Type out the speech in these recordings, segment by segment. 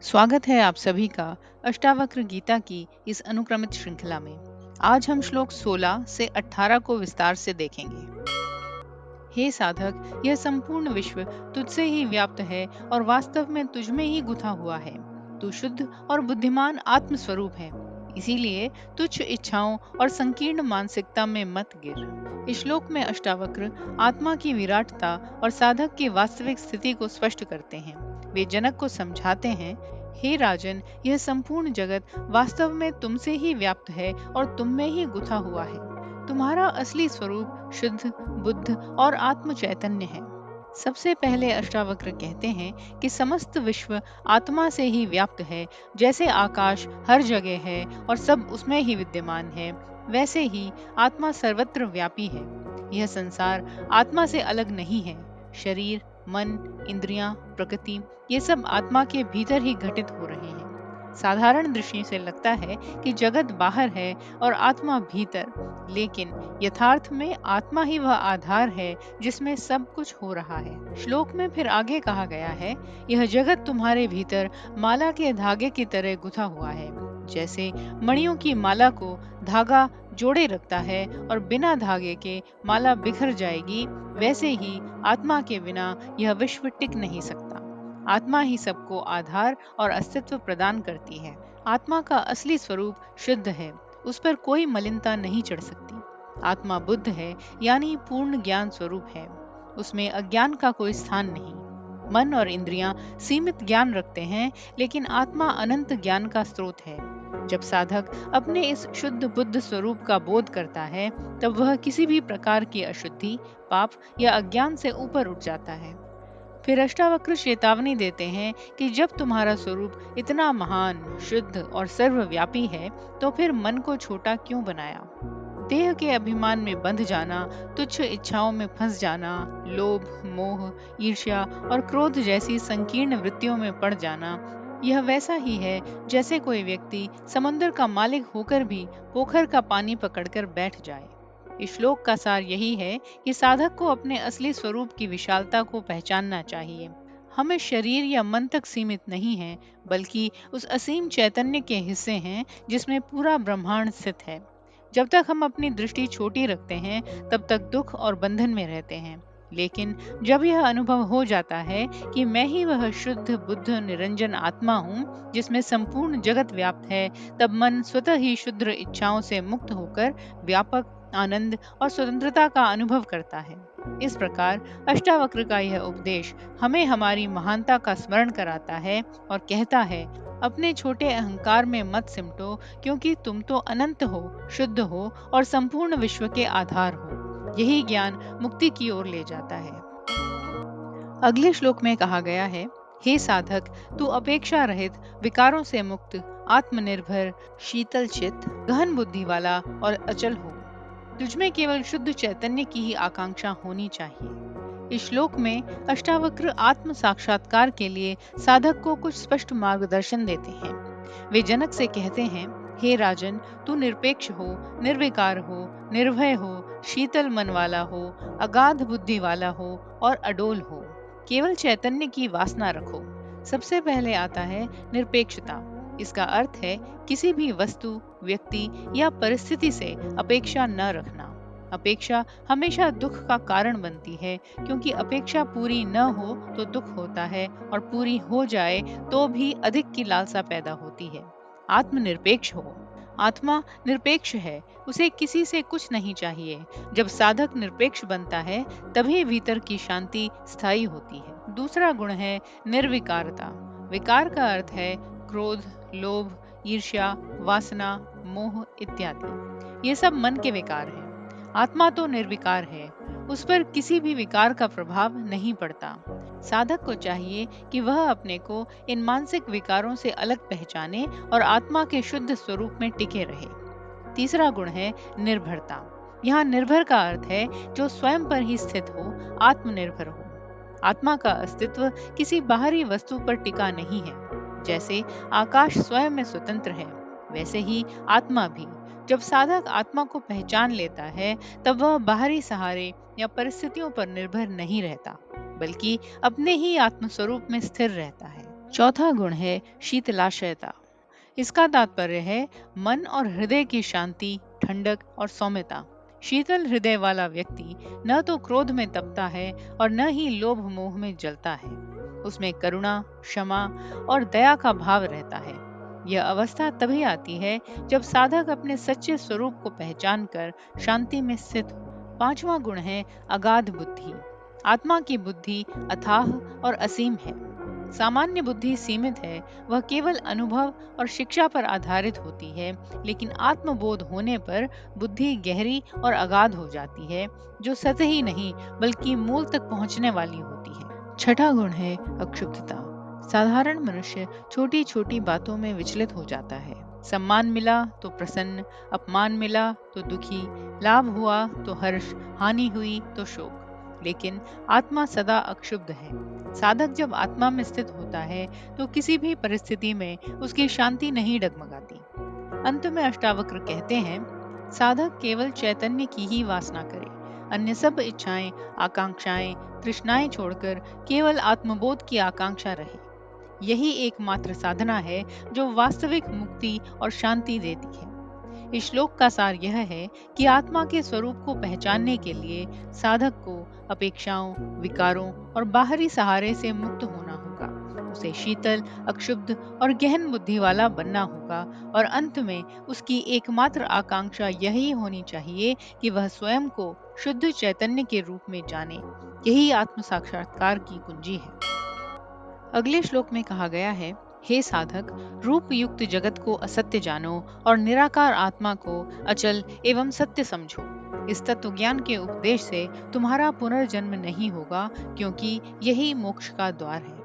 स्वागत है आप सभी का अष्टावक्र गीता की इस अनुक्रमित श्रृंखला में। आज हम श्लोक 16 से 18 को विस्तार से देखेंगे। हे साधक, यह संपूर्ण विश्व तुझसे ही व्याप्त है और वास्तव में तुझ में ही गुथा हुआ है। तू शुद्ध और बुद्धिमान आत्म स्वरूप है। इसीलिए तुच्छ इच्छाओं और संकीर्ण मानसिकता में मत गिर। इस श्लोक में अष्टावक्र आत्मा की विराटता और साधक की वास्तविक स्थिति को स्पष्ट करते हैं। वे जनक को समझाते हैं, हे राजन, यह संपूर्ण जगत वास्तव में तुमसे ही व्याप्त है और तुम में ही गुथा हुआ है। तुम्हारा असली स्वरूप शुद्ध, बुद्ध और आत्म चैतन्य है। सबसे पहले अष्टावक्र कहते हैं कि समस्त विश्व आत्मा से ही व्याप्त है। जैसे आकाश हर जगह है और सब उसमें ही विद्यमान है, वैसे ही आत्मा सर्वत्र व्यापी है। यह संसार आत्मा से अलग नहीं है। शरीर, मन, इंद्रियां, प्रकृति, ये सब आत्मा के भीतर ही घटित हो रहे हैं। साधारण दृष्टि से लगता है कि जगत बाहर है और आत्मा भीतर, लेकिन यथार्थ में आत्मा ही वह आधार है जिसमें सब कुछ हो रहा है। श्लोक में फिर आगे कहा गया है, यह जगत तुम्हारे भीतर माला के धागे की तरह गुथा हुआ है। जैसे मणियों की माला को धागा जोड़े रखता है और बिना धागे के माला बिखर जाएगी, वैसे ही आत्मा के बिना यह विश्व टिक नहीं सकता। आत्मा ही सबको आधार और अस्तित्व प्रदान करती है। आत्मा का असली स्वरूप शुद्ध है, उस पर कोई मलिनता नहीं चढ़ सकती। आत्मा बुद्ध है, यानी पूर्ण ज्ञान स्वरूप है। उसमें अज्ञान का कोई स्थान नहीं। मन और इंद्रियां सीमित ज्ञान रखते हैं, लेकिन आत्मा अनंत ज्ञान का स्रोत है। जब साधक अपने इस शुद्ध बुद्ध स्वरूप का बोध करता है, तब वह किसी भी प्रकार की अशुद्धि, पाप या अज्ञान से ऊपर उठ जाता है। फिर अष्टावक्र चेतावनी देते हैं कि जब तुम्हारा स्वरूप इतना महान, शुद्ध और सर्वव्यापी है, तो फिर मन को छोटा क्यों बनाया? देह के अभिमान में बंध जाना, तुच्छ इच्छाओं में फंस जाना, लोभ, मोह, ईर्ष्या और क्रोध जैसी संकीर्ण वृत्तियों में पड़ जाना, यह वैसा ही है जैसे कोई व्यक्ति समुद्र का मालिक होकर भी पोखर का पानी पकड़कर बैठ जाए। इस श्लोक का सार यही है कि साधक को अपने असली स्वरूप की विशालता को पहचानना चाहिए। हम इस शरीर या मन तक सीमित नहीं हैं, बल्कि उस असीम चैतन्य के हिस्से हैं जिसमें पूरा ब्रह्मांड स्थित है। जब तक हम अपनी दृष्टि छोटी रखते हैं, तब तक दुख और बंधन में रहते हैं। लेकिन जब यह अनुभव हो जाता है कि मैं ही वह शुद्ध बुद्ध निरंजन आत्मा हूँ जिसमें संपूर्ण जगत व्याप्त है, तब मन स्वतः ही शुद्ध इच्छाओं से मुक्त होकर व्यापक आनंद और स्वतंत्रता का अनुभव करता है। इस प्रकार अष्टावक्र का यह उपदेश हमें हमारी महानता का स्मरण कराता है और कहता है, अपने छोटे अहंकार में मत सिमटो, क्योंकि तुम तो अनंत हो, शुद्ध हो और संपूर्ण विश्व के आधार हो। यही ज्ञान मुक्ति की ओर ले जाता है। अगले श्लोक में कहा गया है, हे साधक, तू अपेक्षा रहित, विकारों से मुक्त, आत्मनिर्भर, शीतल चित्त, गहन बुद्धि वाला और अचल हो। तुझमें केवल शुद्ध चैतन्य की ही आकांक्षा होनी चाहिए। इस श्लोक में अष्टावक्र आत्म साक्षात्कार के लिए साधक को कुछ स्पष्ट मार्गदर्शन देते हैं। वे जनक से कहते हैं, हे राजन, तू निरपेक्ष हो, निर्विकार हो, निर्भय हो, शीतल मन वाला हो, अगाध बुद्धि वाला हो और अडोल हो। केवल चैतन्य की वासना रखो। सबसे पहले आता है निरपेक्षता। इसका अर्थ है किसी भी वस्तु, व्यक्ति या परिस्थिति से अपेक्षा न रखना। अपेक्षा हमेशा दुख का कारण बनती है, क्योंकि अपेक्षा पूरी न हो तो दुख होता है और पूरी हो जाए तो भी अधिक की लालसा पैदा होती है। आत्मनिरपेक्ष हो। आत्मा निरपेक्ष है, उसे किसी से कुछ नहीं चाहिए। जब साधक निरपेक्ष बनता है, तभी भीतर की शांति स्थायी होती है। दूसरा गुण है निर्विकारता। विकार का अर्थ है क्रोध, लोभ, ईर्ष्या, वासना, मोह इत्यादि। ये सब मन के विकार हैं। आत्मा तो निर्विकार है, उस पर किसी भी विकार का प्रभाव नहीं पड़ता। साधक को चाहिए कि वह अपने को इन मानसिक विकारों से अलग पहचाने और आत्मा के शुद्ध स्वरूप में टिके रहे। तीसरा गुण है निर्भरता। यहाँ निर्भर का अर्थ है जो स्वयं पर ही स्थित हो, आत्मनिर्भर हो। आत्मा का अस्तित्व किसी बाहरी वस्तु पर टिका नहीं है। जैसे आकाश स्वयं में स्वतंत्र है, वैसे ही आत्मा भी। जब साधक आत्मा को पहचान लेता है, तब वह बाहरी सहारे या परिस्थितियों पर निर्भर नहीं रहता, बल्कि अपने ही आत्म स्वरूप में स्थिर रहता है। चौथा गुण है शीतलाशयता। इसका तात्पर्य है मन और हृदय की शांति, ठंडक और सौम्यता। शीतल हृदय वाला व्यक्ति न तो क्रोध में तपता है और न ही लोभ मोह में जलता है। उसमें करुणा, क्षमा और दया का भाव रहता है। यह अवस्था तभी आती है जब साधक अपने सच्चे स्वरूप को पहचान कर शांति में स्थित हो। पांचवा गुण है अगाध बुद्धि। आत्मा की बुद्धि अथाह और असीम है। सामान्य बुद्धि सीमित है, वह केवल अनुभव और शिक्षा पर आधारित होती है, लेकिन आत्मबोध होने पर बुद्धि गहरी और अगाध हो जाती है, जो सतही नहीं बल्कि मूल तक पहुंचने वाली होती है। छठा गुण है अक्षुब्धता। साधारण मनुष्य छोटी छोटी बातों में विचलित हो जाता है। सम्मान मिला तो प्रसन्न, अपमान मिला तो दुखी, लाभ हुआ तो हर्ष, हानि हुई तो शोक। लेकिन आत्मा सदा अक्षुब्ध है। साधक जब आत्मा में स्थित होता है तो किसी भी परिस्थिति में उसकी शांति नहीं डगमगाती। अंत में अष्टावक्र कहते हैं, साधक केवल चैतन्य की ही वासना करे, अन्य सब इच्छाएं, आकांक्षाएं, तृष्णाएं छोड़कर केवल आत्मबोध की आकांक्षा रहे। यही एकमात्र साधना है जो वास्तविक मुक्ति और शांति देती है। इस श्लोक का सार यह है कि आत्मा के स्वरूप को पहचानने के लिए साधक को अपेक्षाओं, विकारों और बाहरी सहारे से मुक्त होना होगा। उसे शीतल, अक्षुब्ध और गहन बुद्धि वाला बनना होगा और अंत में उसकी एकमात्र आकांक्षा यही होनी चाहिए कि वह स्वयं को शुद्ध चैतन्य के रूप में जाने। यही आत्म साक्षात्कार की कुंजी है। अगले श्लोक में कहा गया है, हे साधक, रूप युक्त जगत को असत्य जानो और निराकार आत्मा को अचल एवं सत्य समझो। इस तत्व ज्ञान के उपदेश से तुम्हारा पुनर्जन्म नहीं होगा, क्योंकि यही मोक्ष का द्वार है।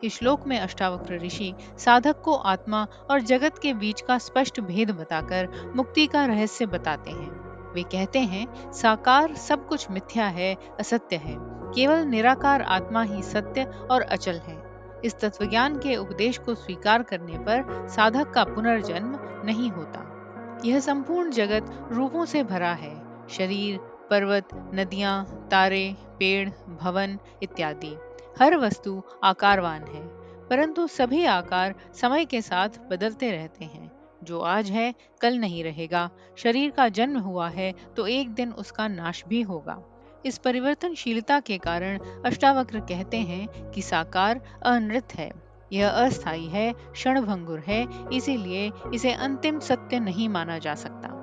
इस श्लोक में अष्टावक्र ऋषि साधक को आत्मा और जगत के बीच का स्पष्ट भेद बताकर मुक्ति का रहस्य बताते हैं। वे कहते हैं, साकार सब कुछ मिथ्या है, असत्य है। केवल निराकार आत्मा ही सत्य और अचल है। इस तत्वज्ञान के उपदेश को स्वीकार करने पर साधक का पुनर्जन्म नहीं होता। यह संपूर्ण जगत रूपों से भरा है। शरीर, पर्वत, नदियां, तारे, पेड़, भवन इत्यादि। हर वस्तु आकारवान है, परंतु सभी आकार समय के साथ बदलते रहते हैं। जो आज है कल नहीं रहेगा। शरीर का जन्म हुआ है तो एक दिन उसका नाश भी होगा। इस परिवर्तनशीलता के कारण अष्टावक्र कहते हैं कि साकार अनृत है, यह अस्थायी है, क्षणभंगुर है, इसीलिए इसे अंतिम सत्य नहीं माना जा सकता।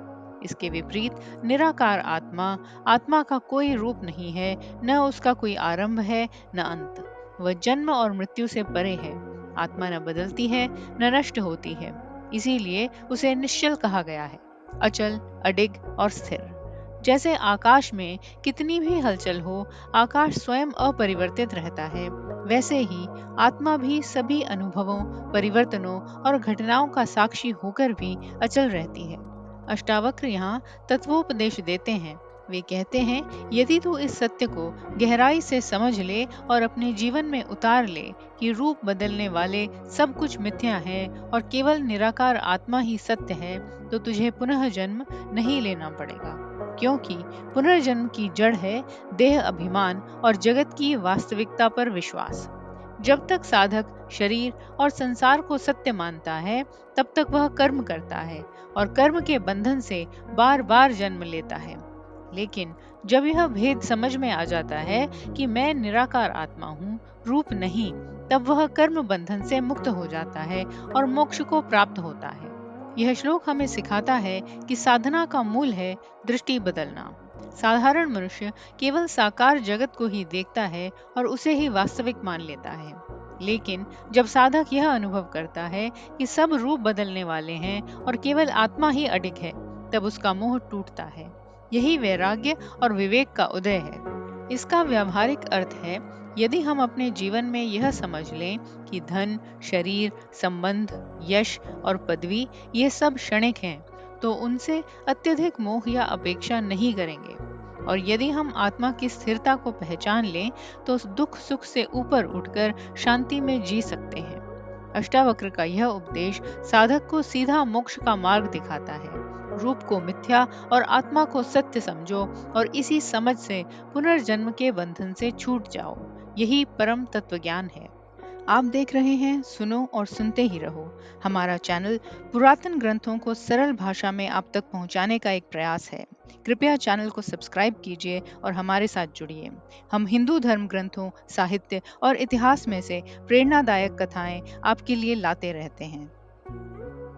इसके विपरीत निराकार आत्मा, आत्मा का कोई रूप नहीं है, न उसका कोई आरंभ है न अंत। वह जन्म और मृत्यु से परे है। आत्मा न बदलती है न नष्ट होती है, इसीलिए उसे निश्चल कहा गया है, अचल, अडिग और स्थिर। जैसे आकाश में कितनी भी हलचल हो, आकाश स्वयं अपरिवर्तित रहता है, वैसे ही आत्मा भी सभी अनुभवों, परिवर्तनों और घटनाओं का साक्षी होकर भी अचल रहती है। अष्टावक्र यहाँ तत्वोपदेश देते हैं। वे कहते हैं, यदि तू इस सत्य को गहराई से समझ ले और अपने जीवन में उतार ले कि रूप बदलने वाले सब कुछ मिथ्या है और केवल निराकार आत्मा ही सत्य है, तो तुझे पुनः जन्म नहीं लेना पड़ेगा। क्योंकि पुनर्जन्म की जड़ है देह अभिमान और जगत की वास्तविकता पर विश्वास। जब तक साधक शरीर और संसार को सत्य मानता है, तब तक वह कर्म करता है और कर्म के बंधन से बार बार जन्म लेता है। लेकिन जब यह भेद समझ में आ जाता है कि मैं निराकार आत्मा हूँ, रूप नहीं, तब वह कर्म बंधन से मुक्त हो जाता है और मोक्ष को प्राप्त होता है। यह श्लोक हमें सिखाता है कि साधना का मूल है दृष्टि बदलना। साधारण मनुष्य केवल साकार जगत को ही देखता है और उसे ही वास्तविक मान लेता है। लेकिन जब साधक यह अनुभव करता है कि सब रूप बदलने वाले हैं और केवल आत्मा ही अडिग है, तब उसका मोह टूटता है। यही वैराग्य और विवेक का उदय है। इसका व्यावहारिक अर्थ है, यदि हम अपने जीवन में यह समझ लें कि धन, शरीर, संबंध, यश और पदवी ये सब क्षणिक हैं, तो उनसे अत्यधिक मोह या अपेक्षा नहीं करेंगे। और यदि हम आत्मा की स्थिरता को पहचान लें, तो उस दुख सुख से ऊपर उठकर शांति में जी सकते हैं। अष्टावक्र का यह उपदेश साधक को सीधा मोक्ष का मार्ग दिखाता है। रूप को मिथ्या और आत्मा को सत्य समझो और इसी समझ से पुनर्जन्म के बंधन से छूट जाओ। यही परम तत्व ज्ञान है। आप देख रहे हैं सुनो और सुनते ही रहो। हमारा चैनल पुरातन ग्रंथों को सरल भाषा में आप तक पहुंचाने का एक प्रयास है। कृपया चैनल को सब्सक्राइब कीजिए और हमारे साथ जुड़िए। हम हिंदू धर्म ग्रंथों, साहित्य और इतिहास में से प्रेरणादायक कथाएं आपके लिए लाते रहते हैं।